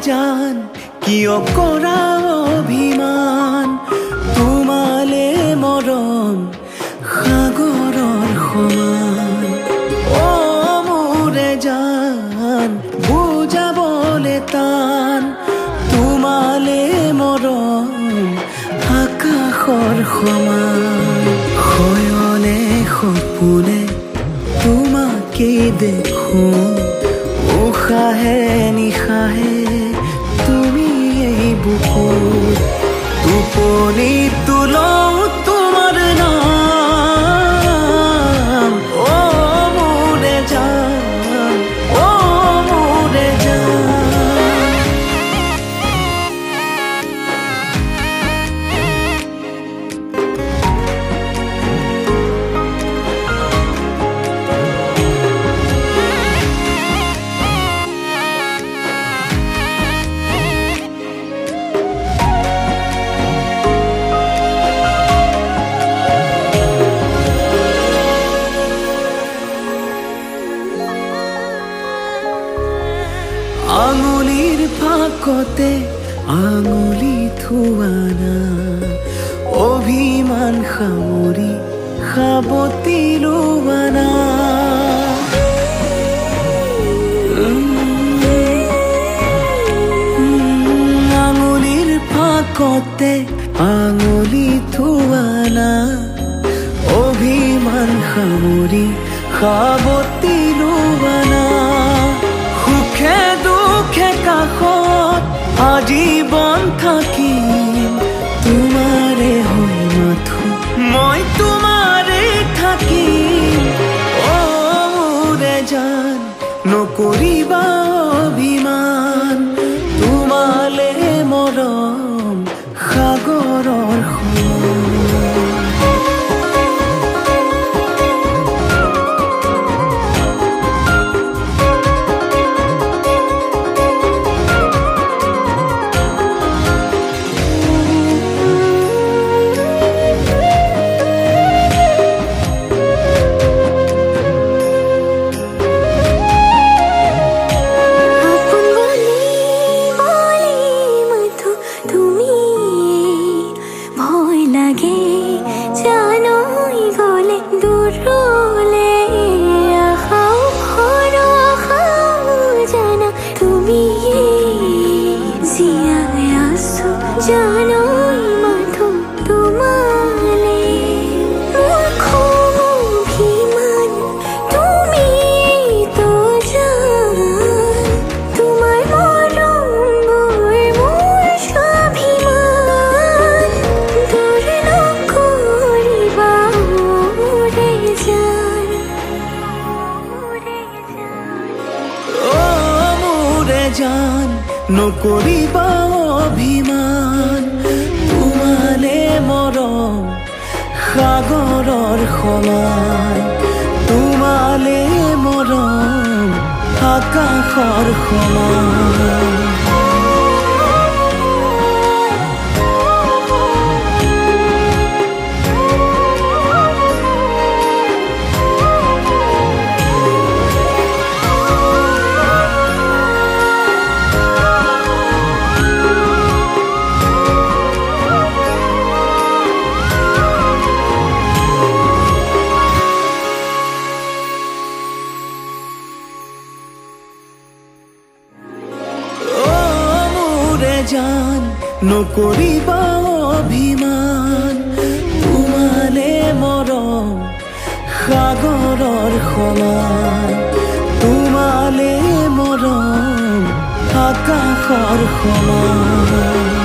জান কিয় কৰা অভিমান তোমালে মৰম সাগৰৰ সমান অ মোৰে জান বুজাবলে টান তোমালে মৰম আকাশৰ সমান শয়নে সপোনে তোমাকে দেখো উশাহে নিশাহে তুমি এই বুকুত টোপনি তুলও তোমাৰ নাম অ মোৰে জান অ মোৰে জান আঙুলিৰ ফাকতে আঙুলি থোৱানা অভিমান সামৰি সাবতি লোৱানা আঙুলিৰ ফাকতে আঙুলি থোৱানা অভিমান সামৰি সাবতি লোৱানা সুখে দুখে কাষত আজীৱন থাকিম তোমাৰে হৈ মাথো মই তোমাৰে থাকিম অ মোৰে জান নকৰিবা অভিমান তোমালে মৰম সাগৰৰ সমান জান নকৰিবা অভিমান তোমালে মৰম সাগৰৰ সমান তোমালে মৰম আকাশৰ সমান জান নকৰিবা অভিমান তোমালে মৰম সাগৰৰ সমান তোমালে মৰম আকাশৰ সমান